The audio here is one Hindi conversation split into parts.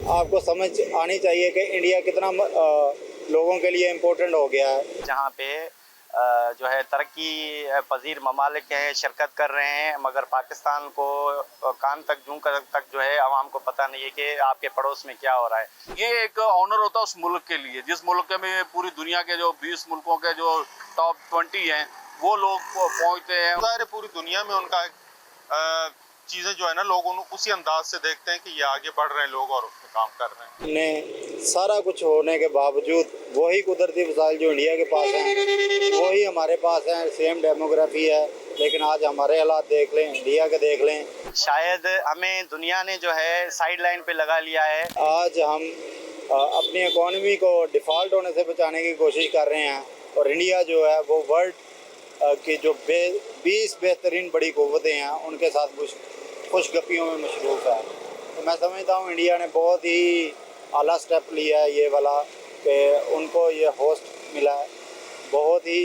आपको समझ आनी चाहिए कि इंडिया कितना लोगों के लिए इम्पोर्टेंट हो गया है। जहाँ पे जो है तरक्की पजीर ममालिक हैं शिरकत कर रहे हैं, मगर पाकिस्तान को कान तक जूं तक जो है आवाम को पता नहीं है कि आपके पड़ोस में क्या हो रहा है। ये एक ऑनर होता है उस मुल्क के लिए, जिस मुल्क में पूरी दुनिया के जो 20 मुल्कों के जो टॉप 20 हैं वो लोग पहुंचते हैं। ज़ाहिर है पूरी दुनिया में उनका चीज़ें जो है ना, लोग उसी अंदाज से देखते हैं कि ये आगे बढ़ रहे हैं लोग और उसमें काम कर रहे हैं। ने सारा कुछ होने के बावजूद वही कुदरती वसाइल जो इंडिया के पास हैं वही हमारे पास हैं, सेम डेमोग्राफी है, लेकिन आज हमारे हालात देख लें, इंडिया के देख लें। शायद हमें दुनिया ने जो है साइड लाइन पे लगा लिया है। आज हम अपनी इकोनॉमी को डिफ़ॉल्ट होने से बचाने की कोशिश कर रहे हैं और इंडिया जो है वो वर्ल्ड की जो 20 बेहतरीन बड़ी क़ुव्वतें हैं उनके साथ खुशगपियों में मशरूफ़ है। तो मैं समझता हूँ इंडिया ने बहुत ही आला स्टेप लिया है ये वाला कि उनको ये होस्ट मिला है। बहुत ही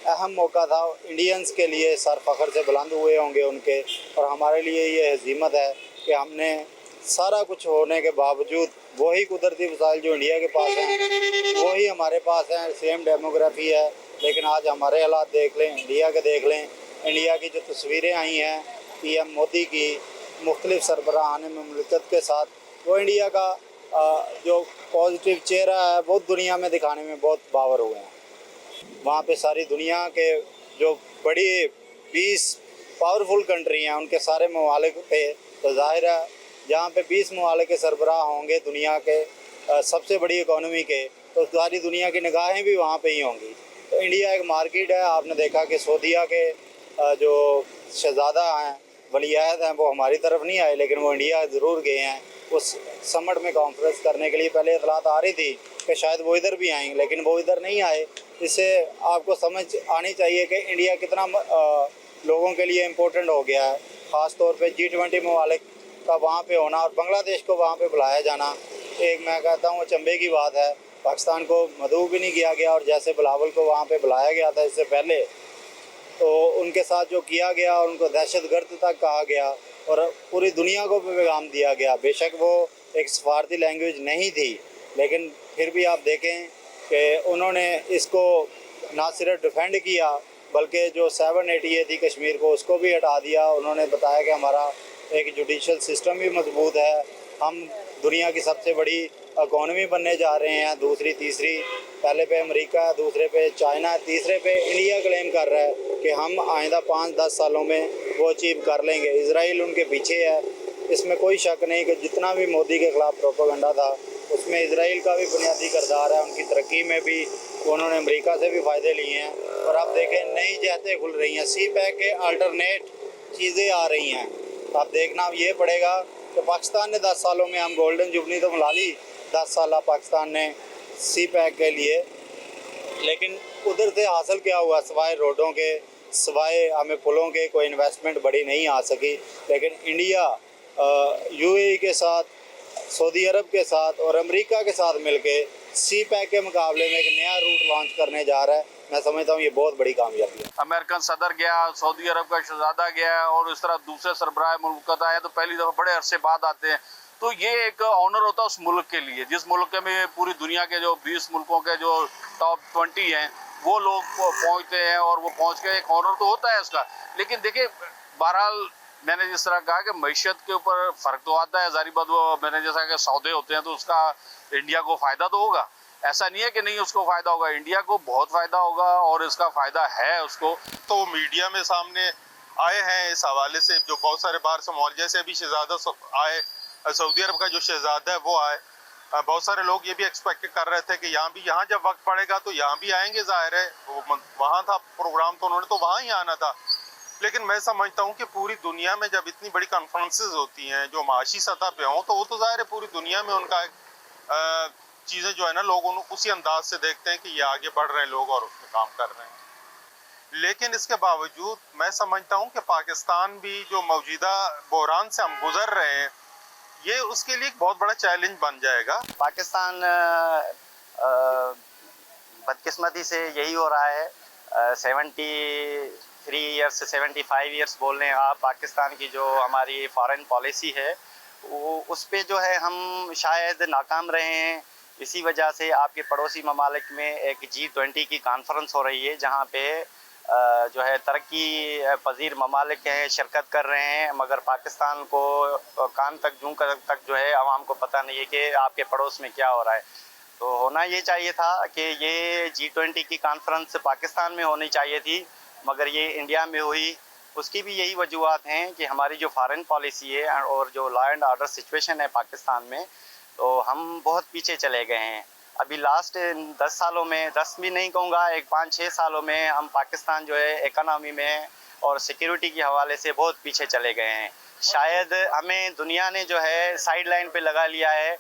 अहम मौका था इंडियंस के लिए, सर फ़ख्र से बुलंद हुए होंगे उनके, और हमारे लिए ये हज़ीमत है कि हमने सारा कुछ होने के बावजूद वही कुदरती वसाइल जो इंडिया के पास हैं वही हमारे पास हैं, सेम डेमोग्राफी है, लेकिन आज हमारे हालात देख लें, इंडिया के देख लें। इंडिया की जो तस्वीरें आई हैं पीएम मोदी की मुख्तलिफ़ सरबराहान ममलिकत के साथ, वो इंडिया का जो पॉजिटिव चेहरा है वो दुनिया में दिखाने में बहुत बावर हुए हैं। वहाँ पे सारी दुनिया के जो बड़ी 20 पावरफुल कंट्री हैं उनके सारे ममालिक पे, तो ज़ाहिर है जहाँ पे 20 ममालिक के सरबराह होंगे दुनिया के सबसे बड़ी इकोनॉमी के, तो सारी दुनिया की निगाहें भी वहाँ पे ही होंगी। तो इंडिया एक मार्केट है। आपने देखा कि सऊदीया के जो शहज़ादा हैं, वलीअहद हैं, वो हमारी तरफ नहीं आए, लेकिन वो इंडिया ज़रूर गए हैं उस समिट में कॉन्फ्रेंस करने के लिए। पहले इतलात आ रही थी कि शायद वो इधर भी आएंगे, लेकिन वो इधर नहीं आए। इससे आपको समझ आनी चाहिए कि इंडिया कितना लोगों के लिए इम्पोर्टेंट हो गया है। ख़ास तौर पे G20 ममालिक का वहाँ पे होना और बांग्लादेश को वहाँ पे बुलाया जाना, एक मैं कहता हूँ चंबे की बात है। पाकिस्तान को मदऊ भी नहीं किया गया, और जैसे बिलावल को वहाँ पे बुलाया गया था इससे पहले, तो उनके साथ जो किया गया, उनको दहशतगर्द तक कहा गया और पूरी दुनिया को पैगाम दिया गया। बेशक वो एक सफारती लैंग्वेज नहीं थी, लेकिन फिर भी आप देखें कि उन्होंने इसको ना सिर्फ डिफेंड किया, बल्कि जो 780 थी कश्मीर को, उसको भी हटा दिया। उन्होंने बताया कि हमारा एक जुडिशल सिस्टम भी मजबूत है, हम दुनिया की सबसे बड़ी इकॉनमी बनने जा रहे हैं, दूसरी तीसरी, पहले पे अमेरिका, दूसरे पे चाइना, तीसरे पे इंडिया क्लेम कर रहा है कि हम आइंदा 5-10 सालों में वो अचीव कर लेंगे। इजराइल उनके पीछे है, इसमें कोई शक नहीं कि जितना भी मोदी के ख़िलाफ़ प्रोपेगेंडा था उसमें इजराइल का भी बुनियादी किरदार है। उनकी तरक्की में भी उन्होंने अमेरिका से भी फ़ायदे लिए हैं। और आप देखें नई जहतें खुल रही हैं, CPEC के अल्टरनेट चीज़ें आ रही हैं। आप देखना ये पड़ेगा कि पाकिस्तान ने 10 सालों में, हम गोल्डन जुबली तो मिला ली 10 साल पाकिस्तान ने CPEC के लिए, लेकिन उधर से हासिल क्या हुआ? सिवाय रोडों के, सिवाय हमें पुलों के कोई इन्वेस्टमेंट बड़ी नहीं आ सकी। लेकिन इंडिया UAE के साथ, सऊदी अरब के साथ और अमेरिका के साथ मिलके CPEC के मुकाबले में एक नया रूट लॉन्च करने जा रहा है। मैं समझता हूँ ये बहुत बड़ी कामयाबी है। अमेरिकन सदर गया, सऊदी अरब का शहजादा गया और इस तरह दूसरे सरबराह मुल्क आए तो पहली दफ़ा बड़े अरसे बाद आते हैं। तो ये एक ऑनर होता है उस मुल्क के लिए, जिस मुल्क में पूरी दुनिया के जो 20 मुल्कों के जो टॉप 20 हैं वो लोग पहुँचते हैं, और वो पहुँच के एक ऑनर तो होता है उसका। लेकिन देखिए, बहरहाल मैंने जिस तरह कहा कि मईशत के ऊपर फ़र्क तो आता है, ज़ाहिर बात, वो मैंने जैसा कि सौदे होते हैं तो उसका इंडिया को फ़ायदा तो होगा, ऐसा नहीं है कि नहीं उसको फ़ायदा होगा। इंडिया को बहुत फ़ायदा होगा और इसका फ़ायदा है उसको। तो मीडिया में सामने आए हैं इस हवाले से, जो बहुत सारे बाहर से मौल, जैसे अभी शहजादा आए, सऊदी अरब का जो शहजादा है वो आए, बहुत सारे लोग ये भी एक्सपेक्ट कर रहे थे कि यहाँ जब वक्त पड़ेगा तो यहाँ भी आएंगे। ज़ाहिर है वहाँ था प्रोग्राम तो उन्होंने तो वहाँ ही आना था। लेकिन मैं समझता हूँ कि पूरी दुनिया में जब इतनी बड़ी कॉन्फ्रेंसेस होती हैं जो माशी सतह पे हों, तो वो तो ज़ाहिर है पूरी दुनिया में उनका चीज़ें जो है ना, लोग उसी अंदाज से देखते हैं कि ये आगे बढ़ रहे हैं लोग और उसमें काम कर रहे हैं। लेकिन इसके बावजूद मैं समझता हूँ कि पाकिस्तान भी जो मौजूदा बहरान से हम गुजर रहे हैं, ये उसके लिए एक बहुत बड़ा चैलेंज बन जाएगा। पाकिस्तान बदकिस्मती से यही हो रहा है। 73 ईयर्स से 75 ईयर्स बोल रहे हैं आप, पाकिस्तान की जो हमारी फॉरेन पॉलिसी है वो उस पे जो है हम शायद नाकाम रहे हैं। इसी वजह से आपके पड़ोसी ममालिक में एक G20 की कॉन्फ्रेंस हो रही है, जहाँ पे जो है तरक्की पजीर ममालिक हैं शिरकत कर रहे हैं, मगर पाकिस्तान को कान तक जूं तक जो है आवाम को पता नहीं है कि आपके पड़ोस में क्या हो रहा है। तो होना ये चाहिए था कि ये G20 की कॉन्फ्रेंस पाकिस्तान में होनी चाहिए थी, मगर ये इंडिया में हुई। उसकी भी यही वजूहत हैं कि हमारी जो फॉरेन पॉलिसी है और जो लॉ एंड ऑर्डर सिचुएशन है पाकिस्तान में, तो हम बहुत पीछे चले गए हैं। अभी लास्ट 10 सालों में, 10 भी नहीं कहूँगा, एक 5-6 सालों में हम पाकिस्तान जो है इकनॉमी में और सिक्योरिटी के हवाले से बहुत पीछे चले गए हैं। शायद हमें दुनिया ने जो है साइड लाइन पे लगा लिया है